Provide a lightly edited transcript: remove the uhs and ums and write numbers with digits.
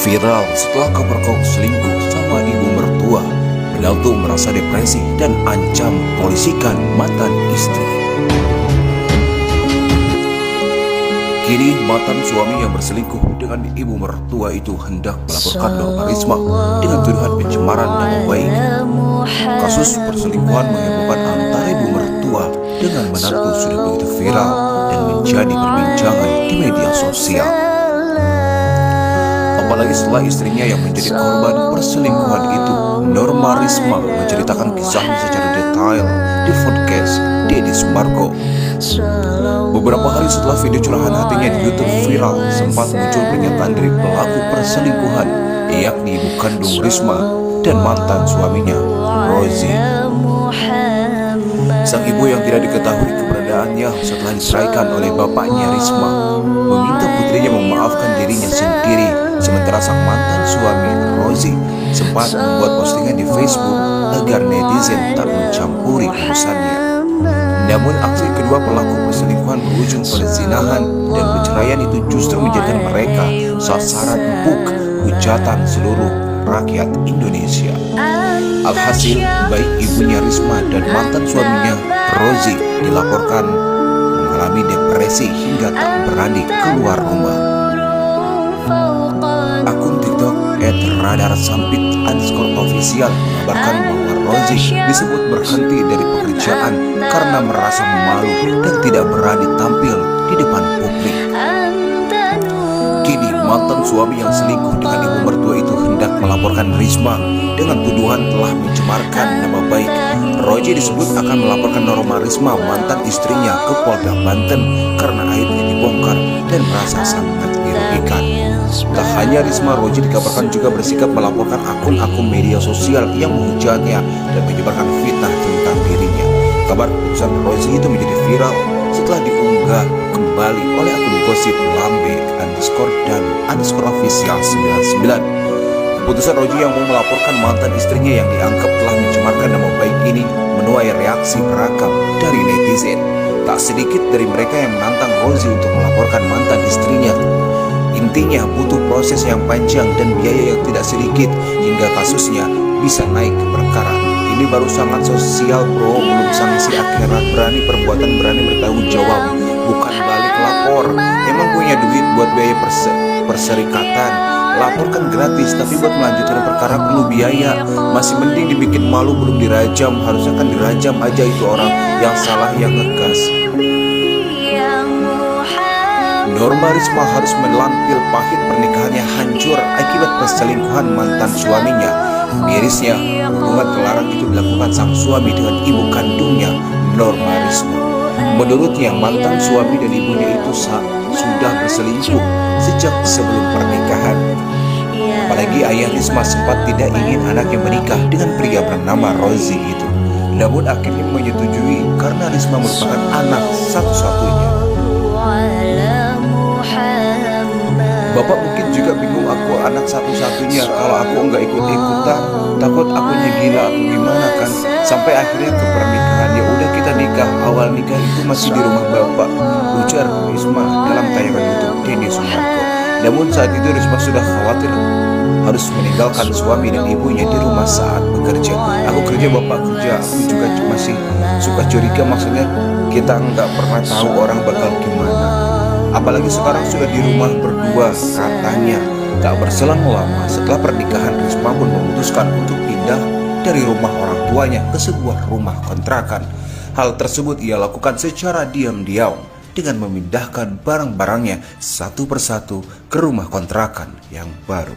Viral setelah kabar kau selingkuh sama ibu mertua. Penaltu merasa depresi dan ancam polisikan mantan istri. Kini mantan suami yang berselingkuh dengan ibu mertua itu hendak melaporkan Norma Risma dengan tuduhan pencemaran nama baik. Kasus perselingkuhan menghebohkan antara ibu mertua dengan menantu sudah begitu viral dan menjadi perbincangan di media sosial. Apalagi setelah istrinya yang menjadi korban perselingkuhan itu, Norma Risma menceritakan kisahnya secara detail di podcast Deddy Sumargo. Beberapa hari setelah video curahan hatinya di YouTube viral, sempat muncul pernyataan dari pelaku perselingkuhan, yakni ibu kandung Risma dan mantan suaminya, Rozi. Sang ibu yang tidak diketahui keberadaannya setelah diceraikan oleh bapaknya Risma, meminta putrinya memaafkan dirinya sendiri, sementara sang mantan suami, Rozi, sempat membuat postingan di Facebook agar netizen tak mencampuri urusannya. Namun aksi kedua pelaku perselingkuhan berujung perzinahan dan perceraian itu justru menjadikan mereka sasaran empuk hujatan seluruh rakyat Indonesia. Alhasil, baik ibunya Risma dan mantan suaminya Rozi dilaporkan mengalami depresi hingga tak berani keluar rumah. Akun TikTok @radarsampit_official mengabarkan bahwa Rozi disebut berhenti dari pekerjaan karena merasa malu dan tidak berani tampil di depan publik. Kini mantan suami yang selingkuh dengan ibu mertua itu hendak melaporkan Risma dengan tuduhan telah mencemarkan nama baik. Rozi disebut akan melaporkan Norma Risma, mantan istrinya, ke Polda Banten karena aibnya dibongkar dan merasa sangat dirugikan. Tak hanya Risma, Rozi dikabarkan juga bersikap melaporkan akun-akun media sosial yang menghujatnya dan menyebarkan fitnah tentang dirinya. Kabar keputusan Rozi itu menjadi viral setelah diunggah kembali oleh akun gosip lambe_dan_official 99. Keputusan Rozi yang mau melaporkan mantan istrinya yang dianggap telah mencemarkan nama baik ini menuai reaksi beragam dari netizen. Tak sedikit dari mereka yang menantang Rozi untuk melaporkan mantan istrinya. Intinya butuh proses yang panjang dan biaya yang tidak sedikit hingga kasusnya bisa naik ke perkara. Ini baru sangat sosial bro, belum sanksi akhirat. Berani perbuatan, berani bertanggung jawab, bukan balik lapor. Emang punya duit buat biaya perserikatan? Laporkan gratis, tapi buat melanjutkan perkara perlu biaya. Masih mending dibikin malu belum dirajam. Harusnya kan dirajam aja itu orang yang salah, yang ngegas. Norma Risma harus melampil pahit pernikahannya hancur akibat perselingkuhan mantan suaminya. Mirisnya, hubungan terlarang itu dilakukan sang suami dengan ibu kandungnya, Norma Risma. Menurutnya, mantan suami dan ibunya itu sudah berselingkuh sejak sebelum pernikahan. Apalagi ayah Risma sempat tidak ingin anaknya menikah dengan pria bernama Rozi itu. Namun akhirnya menyetujui karena Risma merupakan anak satu-satunya. Bapak mungkin juga bingung, aku anak satu-satunya, kalau aku nggak ikut-ikutan takut akunya gila atau gimana kan. Sampai akhirnya ke pernikahan, ya udah kita nikah. Awal nikah itu masih di rumah bapak, ujar Risma dalam tayangan YouTube Deddy Sumargo. Namun saat itu Risma sudah khawatir harus meninggalkan suami dan ibunya di rumah saat bekerja. Aku kerja, bapak kerja, aku juga masih suka curiga, maksudnya kita nggak pernah tahu orang bakal gimana. Apalagi sekarang sudah di rumah berdua, katanya. Tak berselang lama setelah pernikahan, Risma pun memutuskan untuk pindah dari rumah orang tuanya ke sebuah rumah kontrakan. Hal tersebut ia lakukan secara diam-diam dengan memindahkan barang-barangnya satu persatu ke rumah kontrakan yang baru.